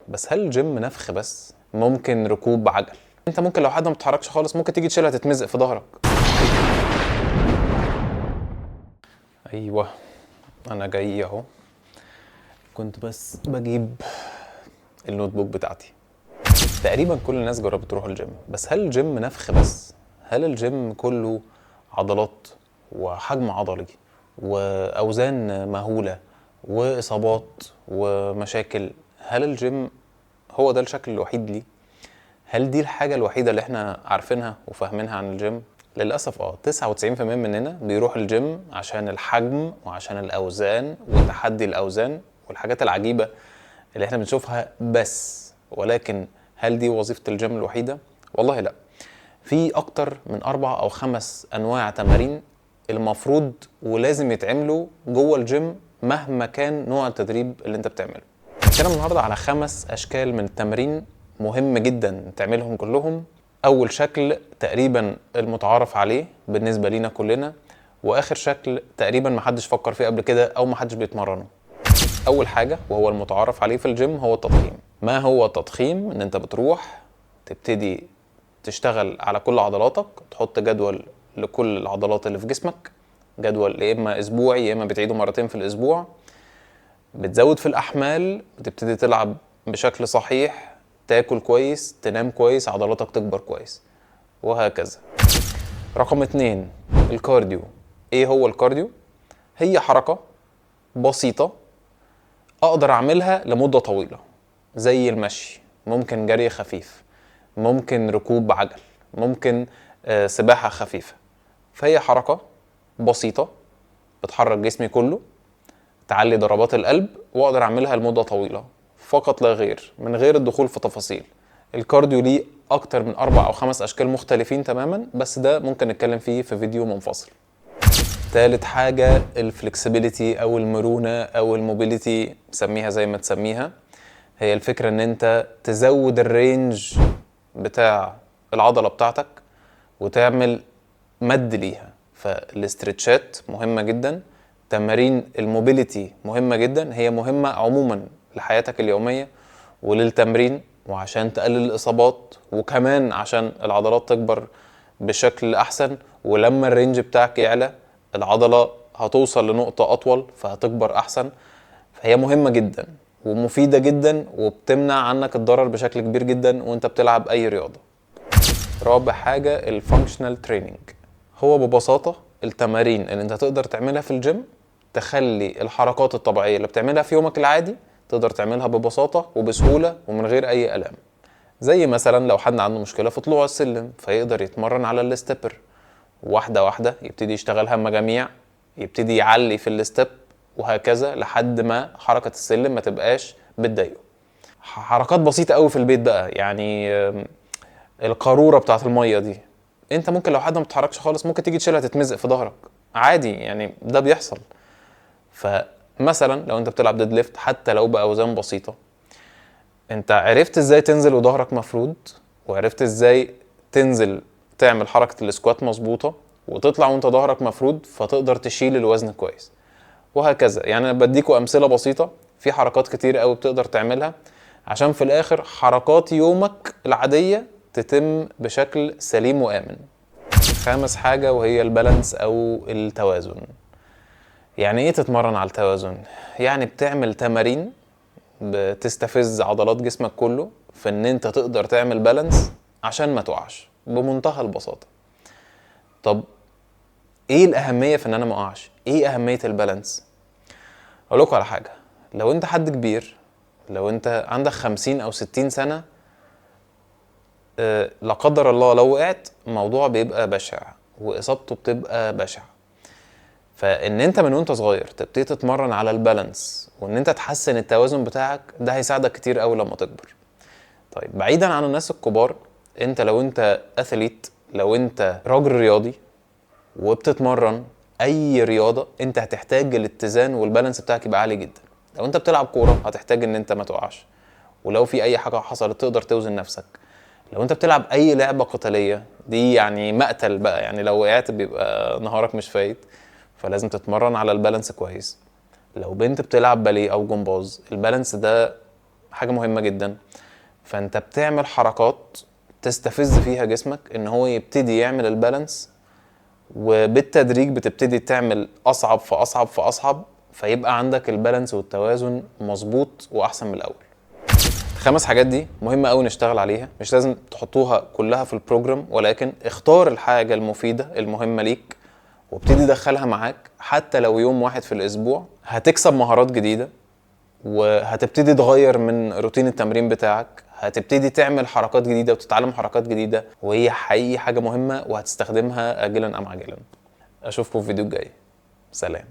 بس هل الجيم نفخ بس؟ ممكن ركوب عجل. انت ممكن لو حد ما بتتحركش خالص ممكن تيجي تشيلها تتمزق في ظهرك. ايوه انا جاي اهو. كنت بس بجيب النوت بوك بتاعتي. تقريبا كل الناس جربت تروح الجيم، بس هل الجيم نفخ بس؟ هل الجيم كله عضلات وحجم عضلي واوزان مهولة واصابات ومشاكل؟ هل الجيم هو ده الشكل الوحيد ليه؟ هل دي الحاجة الوحيدة اللي احنا عارفينها وفاهمينها عن الجيم؟ للأسف 99% مننا بيروح الجيم عشان الحجم وعشان الأوزان وتحدي الأوزان والحاجات العجيبة اللي احنا بنشوفها بس. ولكن هل دي وظيفة الجيم الوحيدة؟ والله لا. في أكتر من 4 أو 5 أنواع تمارين المفروض ولازم يتعملوا جوه الجيم مهما كان نوع التدريب اللي انت بتعمله. هنتكلم النهارده على 5 أشكال من التمرين مهم جدا تعملهم كلهم. اول شكل تقريبا المتعارف عليه بالنسبه لينا كلنا، واخر شكل تقريبا محدش فكر فيه قبل كده او محدش بيتمرنه. اول حاجه وهو المتعارف عليه في الجيم هو التضخيم. ما هو التضخيم؟ ان انت بتروح تبتدي تشتغل على كل عضلاتك، تحط جدول لكل العضلات اللي في جسمك، جدول يا اما اسبوعي يا اما بتعيده مرتين في الاسبوع. بتزود في الاحمال، بتبتدي تلعب بشكل صحيح، تاكل كويس، تنام كويس، عضلاتك تكبر كويس، وهكذا. رقم 2 الكارديو. ايه هو الكارديو؟ هي حركة بسيطة اقدر اعملها لمدة طويلة، زي المشي، ممكن جري خفيف، ممكن ركوب عجل، ممكن سباحة خفيفة. فهي حركة بسيطة بتحرك جسمي كله، تعلي ضربات القلب، واقدر اعملها لمدة طويلة فقط لا غير، من غير الدخول في تفاصيل. الكارديو ليه اكتر من 4 أو 5 اشكال مختلفين تماما، بس ده ممكن نتكلم فيه في فيديو منفصل. ثالث حاجة الفلكسبيليتي او المرونة او الموبيليتي، سميها زي ما تسميها. هي الفكرة ان انت تزود الرينج بتاع العضلة بتاعتك وتعمل مد ليها. فالاسترتشات مهمة جدا، تمارين الموبيليتي مهمة جدا، هي مهمة عموما لحياتك اليومية وللتمرين وعشان تقلل الإصابات، وكمان عشان العضلات تكبر بشكل أحسن. ولما الرينج بتاعك يعلى العضلة هتوصل لنقطة أطول فهتكبر أحسن. فهي مهمة جدا ومفيدة جدا وبتمنع عنك الضرر بشكل كبير جدا وانت بتلعب أي رياضة. رابع حاجة الفانكشنال تريننج. هو ببساطة التمارين اللي انت تقدر تعملها في الجيم تخلي الحركات الطبيعية اللي بتعملها في يومك العادي تقدر تعملها ببساطة وبسهولة ومن غير أي ألم. زي مثلا لو حد عنده مشكلة في طلوع السلم فيقدر يتمرن على الستيبر، واحدة واحدة يبتدي يشتغلها مجاميع، يبتدي يعلي في الستيب، وهكذا لحد ما حركة السلم ما تبقاش بتضايقه. حركات بسيطة قوي في البيت بقى، يعني القارورة بتاعت المية دي، انت ممكن لو حد ما بتتحركش خالص ممكن تيجي تشيلها تتمزق في ظهرك عادي، يعني ده بيحصل. فمثلا لو انت بتلعب ديد ليفت حتى لو باوزان بسيطة، انت عرفت ازاي تنزل وظهرك مفرود، وعرفت ازاي تنزل تعمل حركة الاسكوات مظبوطة وتطلع وانت ظهرك مفرود، فتقدر تشيل الوزن كويس، وهكذا. يعني انا بديكوا امثلة بسيطة في حركات كتير قوي بتقدر تعملها عشان في الاخر حركات يومك العادية تتم بشكل سليم وآمن. خامس حاجة وهي البالانس او التوازن. يعني ايه تتمرن على التوازن؟ يعني بتعمل تمارين بتستفز عضلات جسمك كله في ان انت تقدر تعمل بالانس عشان ما تقعش، بمنتهى البساطة. طب ايه الاهمية في ان انا ما اقعش؟ ايه اهمية البالانس؟ اقول لكم على حاجة. لو انت حد كبير، لو انت عندك 50 او 60 سنة، لا قدر الله لو وقعت الموضوع بيبقى بشع واصابته بتبقى بشع. فان انت من وانت صغير تبتدي تتمرن على البالانس وان انت تحسن التوازن بتاعك، ده هيساعدك كتير قوي لما تكبر. طيب بعيدا عن الناس الكبار، انت لو انت اثليت، لو انت راجل رياضي وبتتمرن اي رياضة، انت هتحتاج الاتزان والبالانس بتاعك يبقى عالي جدا. لو انت بتلعب كورة هتحتاج ان انت ما تقعش، ولو في اي حاجة حصلت تقدر توزن نفسك. لو انت بتلعب اي لعبة قتالية دي يعني مقتل بقى، يعني لو وقعت بيبقى نهارك مش فايت، فلازم تتمرن على البالانس كويس. لو بنت بتلعب باليه او جمباز، البالانس ده حاجة مهمة جدا. فانت بتعمل حركات تستفز فيها جسمك ان هو يبتدي يعمل البالانس، وبالتدريج بتبتدي تعمل اصعب فاصعب فاصعب، فيبقى عندك البالانس والتوازن مظبوط واحسن من الاول. 5 حاجات دي مهمة قوي نشتغل عليها، مش لازم تحطوها كلها في البروجرام، ولكن اختار الحاجة المفيدة المهمة ليك وابتدي دخلها معاك. حتى لو يوم واحد في الاسبوع هتكسب مهارات جديدة، وهتبتدي تغير من روتين التمرين بتاعك، هتبتدي تعمل حركات جديدة وتتعلم حركات جديدة، وهي حقيقي حاجة مهمة وهتستخدمها آجلا أم عاجلا. أشوفكم في فيديو جاي. سلام.